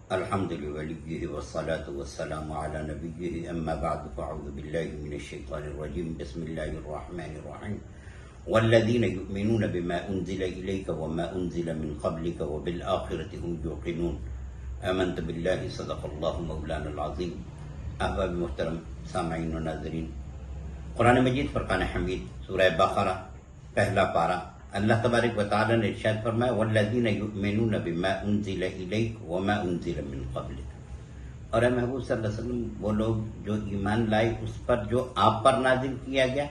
الحمد لوليه والصلاة والسلام على نبيه أما بعد فأعوذ بالله من الشيطان الرجيم بسم الله الرحمن الرحيم والذين يؤمنون بما أنزل إليك وما أنزل من قبلك وبالآخرة هم يوقنون آمنت بالله صدق الله مولانا العظيم. احباب محترم سامعین و ناظرین، قرآن مجید فرقان حمید سورہ بقرہ پہلا پارہ، اللہ تبارک و تعالی نے ارشاد فرمایا والذین یؤمنون بما انزل الیک وما انزل من قبلک، اور اے محبوب صلی اللہ علیہ وسلم وہ لوگ جو ایمان لائے اس پر جو آپ پر نازل کیا گیا،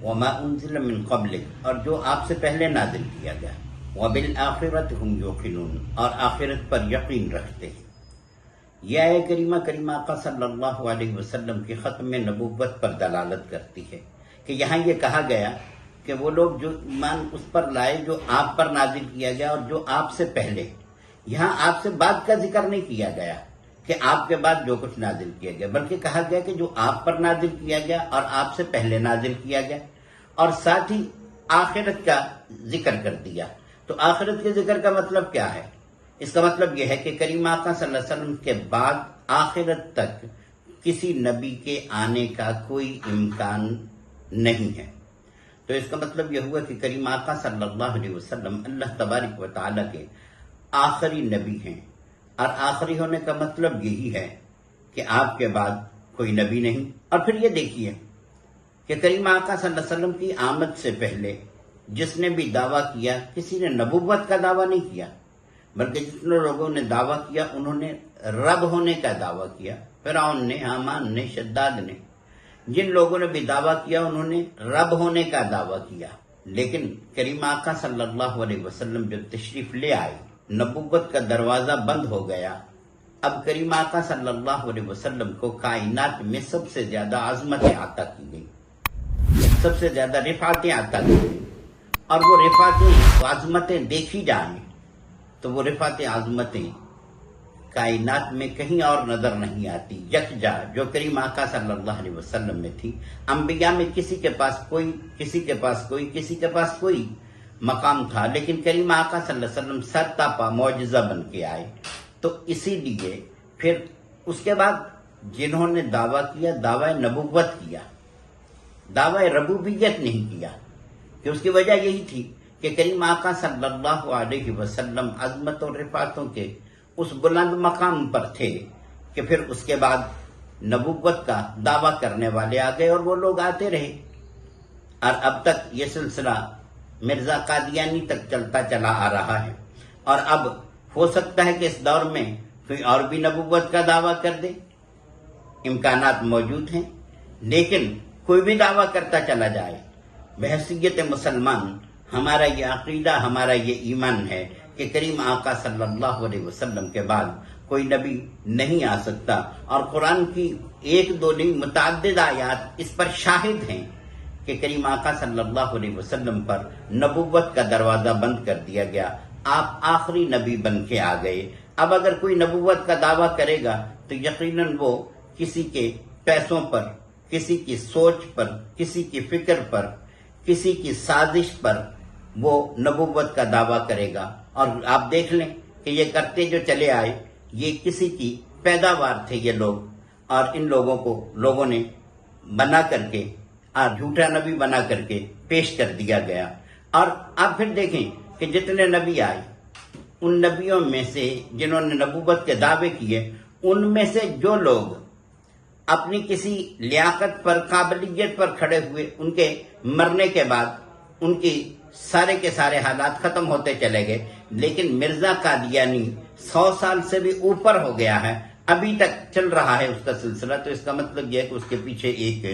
وما انزل من قبلک، اور جو آپ سے پہلے نازل کیا گیا، وبالآخرۃ ہم یوقنون، اور آخرت پر یقین رکھتے ہیں. یہ آیہ کریمہ آقا صلی اللہ علیہ وسلم کی ختم نبوت پر دلالت کرتی ہے کہ یہاں یہ کہا گیا کہ وہ لوگ جو ایمان اس پر لائے جو آپ پر نازل کیا گیا اور جو آپ سے پہلے. یہاں آپ سے بعد کا ذکر نہیں کیا گیا کہ آپ کے بعد جو کچھ نازل کیا گیا، بلکہ کہا گیا کہ جو آپ پر نازل کیا گیا اور آپ سے پہلے نازل کیا گیا، اور ساتھ ہی آخرت کا ذکر کر دیا. تو آخرت کے ذکر کا مطلب کیا ہے؟ اس کا مطلب یہ ہے کہ کریم آقا صلی اللہ علیہ وسلم کے بعد آخرت تک کسی نبی کے آنے کا کوئی امکان نہیں ہے. تو اس کا مطلب یہ ہوا کہ کریم آقا صلی اللہ علیہ وسلم اللہ تبارک و تعالیٰ کے آخری نبی ہیں، اور آخری ہونے کا مطلب یہی ہے کہ آپ کے بعد کوئی نبی نہیں. اور پھر یہ دیکھیے کہ کریم آقا صلی اللہ علیہ وسلم کی آمد سے پہلے جس نے بھی دعویٰ کیا، کسی نے نبوت کا دعویٰ نہیں کیا، بلکہ جتنے لوگوں نے دعویٰ کیا انہوں نے رب ہونے کا دعویٰ کیا. فرعون نے، حامان نے، شداد نے، جن لوگوں نے بھی دعویٰ کیا انہوں نے رب ہونے کا دعویٰ کیا. لیکن کریم آقا صلی اللہ علیہ وسلم جب تشریف لے آئے، نبوت کا دروازہ بند ہو گیا. اب کریم آقا صلی اللہ علیہ وسلم کو کائنات میں سب سے زیادہ عظمتیں عطا کی گئی، سب سے زیادہ رفعتیں عطا کی گئی. اور وہ رفعتیں عظمتیں دیکھی جائیں تو وہ رفعت عظمتیں کائنات میں کہیں اور نظر نہیں آتی. یکجا جو کریم آقا صلی اللہ علیہ وسلم میں تھی، انبیاء میں کسی کے پاس کوئی، کسی کے پاس کوئی، کسی کے پاس کوئی مقام تھا، لیکن کریم آقا صلی اللہ علیہ وسلم سر تاپا معجزہ بن کے آئے. تو اسی لیے پھر اس کے بعد جنہوں نے دعویٰ کیا، دعویٰ نبوت کیا، دعویٰ ربوبیت نہیں کیا، کہ اس کی وجہ یہی تھی کہ کریم آقا صلی اللہ علیہ وسلم عظمت اور رفعتوں کے اس بلند مقام پر تھے کہ پھر اس کے بعد نبوت کا دعویٰ کرنے والے آ گئے، اور وہ لوگ آتے رہے. اور اب تک یہ سلسلہ مرزا قادیانی تک چلتا چلا آ رہا ہے. اور اب ہو سکتا ہے کہ اس دور میں کوئی اور بھی نبوت کا دعویٰ کر دے، امکانات موجود ہیں. لیکن کوئی بھی دعویٰ کرتا چلا جائے، بحیثیت مسلمان ہمارا یہ عقیدہ، ہمارا یہ ایمان ہے کہ کریم آقا صلی اللہ علیہ وسلم کے بعد کوئی نبی نہیں آ سکتا. اور قرآن کی ایک دو نہیں متعدد آیات اس پر شاہد ہیں کہ کریم آقا صلی اللہ علیہ وسلم پر نبوت کا دروازہ بند کر دیا گیا. آپ آخری نبی بن کے آ گئے. اب اگر کوئی نبوت کا دعویٰ کرے گا تو یقیناً وہ کسی کے پیسوں پر، کسی کی سوچ پر، کسی کی فکر پر، کسی کی سازش پر وہ نبوت کا دعویٰ کرے گا. اور آپ دیکھ لیں کہ یہ کرتے جو چلے آئے، یہ کسی کی پیداوار تھے یہ لوگ، اور ان لوگوں کو لوگوں نے بنا کر کے جھوٹا نبی بنا کر کے پیش کر دیا گیا. اور آپ پھر دیکھیں کہ جتنے نبی آئے، ان نبیوں میں سے جنہوں نے نبوت کے دعوے کیے، ان میں سے جو لوگ اپنی کسی لیاقت پر، قابلیت پر کھڑے ہوئے، ان کے مرنے کے بعد ان کی سارے کے سارے حالات ختم ہوتے چلے گئے. لیکن مرزا قادیانی 100 سال سے بھی اوپر ہو گیا ہے، ابھی تک چل رہا ہے اس کا سلسلہ. تو اس کا مطلب یہ ہے کہ اس کے پیچھے ایک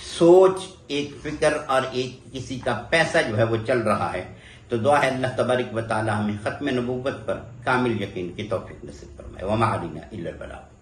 سوچ، ایک فکر اور ایک کسی کا پیسہ جو ہے وہ چل رہا ہے. تو دعا ہے اللہ تبارک و تعالی ہمیں ختم نبوت پر کامل یقین کی توفیق نصیب فرمائے. وما علینا الا البلاغ.